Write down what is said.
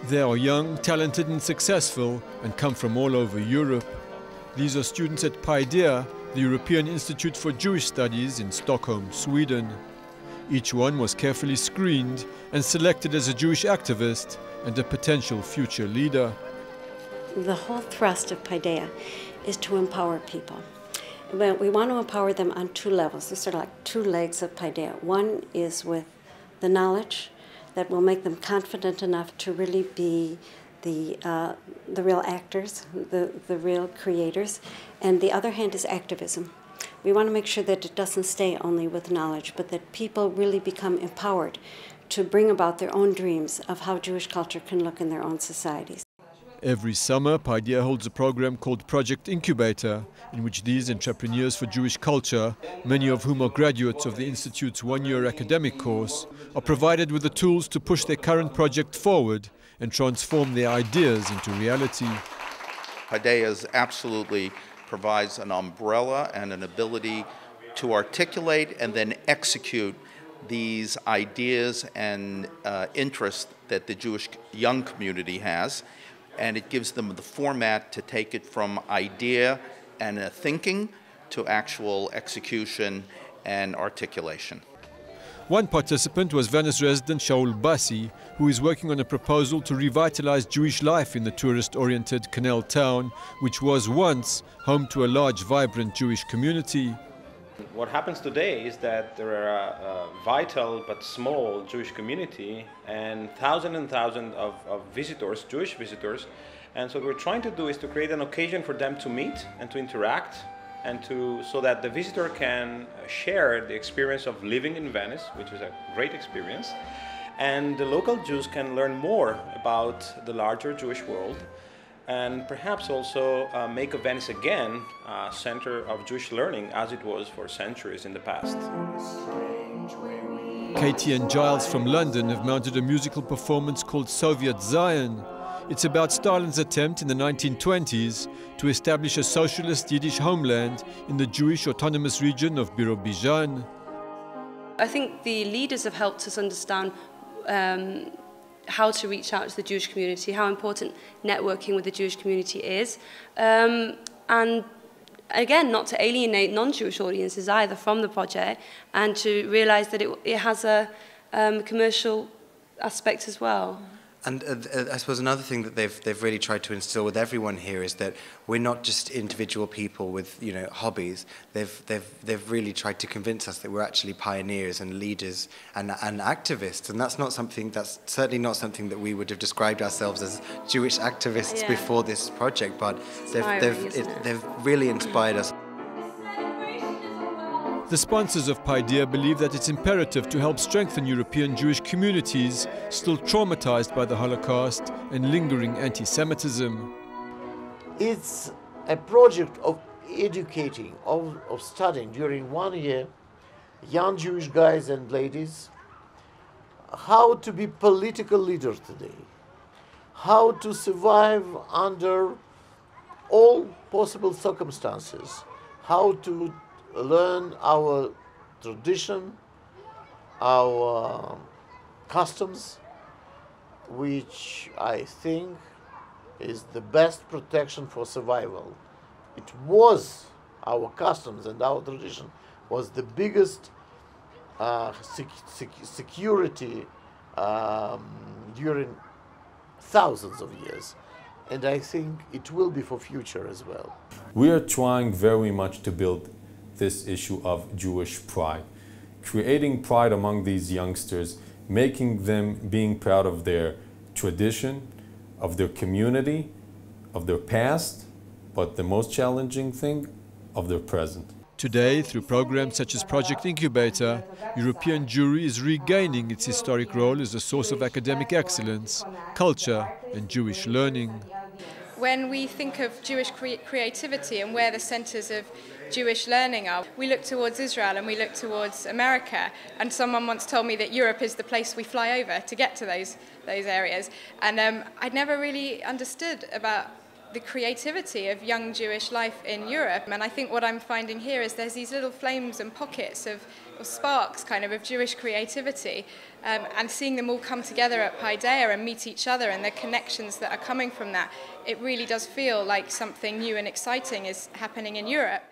They are young, talented and successful and come from all over Europe. These are students at Paideia, the European Institute for Jewish Studies in Stockholm, Sweden. Each one was carefully screened and selected as a Jewish activist and a potential future leader. The whole thrust of Paideia is to empower people. But we want to empower them on two levels. These are like two legs of Paideia. One is with the knowledge that will make them confident enough to really be the real actors, the real creators. And the other hand is activism. We want to make sure that it doesn't stay only with knowledge, but that people really become empowered to bring about their own dreams of how Jewish culture can look in their own societies. Every summer, Paideia holds a program called Project Incubator, in which these entrepreneurs for Jewish culture, many of whom are graduates of the Institute's one-year academic course, are provided with the tools to push their current project forward and transform their ideas into reality. Paideia absolutely provides an umbrella and an ability to articulate and then execute these ideas and interests that the Jewish young community has. And it gives them the format to take it from idea and thinking to actual execution and articulation. One participant was Venice resident Shaul Bassi, who is working on a proposal to revitalize Jewish life in the tourist-oriented canal town, which was once home to a large, vibrant Jewish community. What happens today is that there are a vital but small Jewish community and thousands of visitors, Jewish visitors. And so what we're trying to do is to create an occasion for them to meet and to interact and so that the visitor can share the experience of living in Venice, which is a great experience. And the local Jews can learn more about the larger Jewish world and perhaps also make of Venice again a center of Jewish learning as it was for centuries in the past. Katie and Giles from London have mounted a musical performance called Soviet Zion. It's about Stalin's attempt in the 1920s to establish a socialist Yiddish homeland in the Jewish autonomous region of Birobidzhan. I think the leaders have helped us understand how to reach out to the Jewish community, how important networking with the Jewish community is, and again, not to alienate non-Jewish audiences either from the project, and to realise that it has a commercial aspect as well. And I suppose another thing that they've really tried to instill with everyone here is that we're not just individual people with hobbies. They've really tried to convince us that we're actually pioneers and leaders and activists. And that's certainly not something that we would have described ourselves as Jewish activists before this project. But they've really inspired us. The sponsors of Paideia believe that it's imperative to help strengthen European Jewish communities still traumatized by the Holocaust and lingering anti-Semitism. It's a project of educating, of studying during 1 year young Jewish guys and ladies how to be political leaders today, how to survive under all possible circumstances, how to learn our tradition, our customs, which I think is the best protection for survival. It was our customs and our tradition was the biggest security during thousands of years. And I think it will be for future as well. We are trying very much to build this issue of Jewish pride, creating pride among these youngsters, making them being proud of their tradition, of their community, of their past, but the most challenging thing, of their present. Today, through programs such as Project Incubator, European Jewry is regaining its historic role as a source of academic excellence, culture and Jewish learning. When we think of Jewish creativity and where the centres of Jewish learning are, we look towards Israel and we look towards America, and someone once told me that Europe is the place we fly over to get to those areas, and I'd never really understood about the creativity of young Jewish life in Europe. And I think what I'm finding here is there's these little flames and pockets of sparks kind of Jewish creativity, and seeing them all come together at Paideia and meet each other and the connections that are coming from that, it really does feel like something new and exciting is happening in Europe.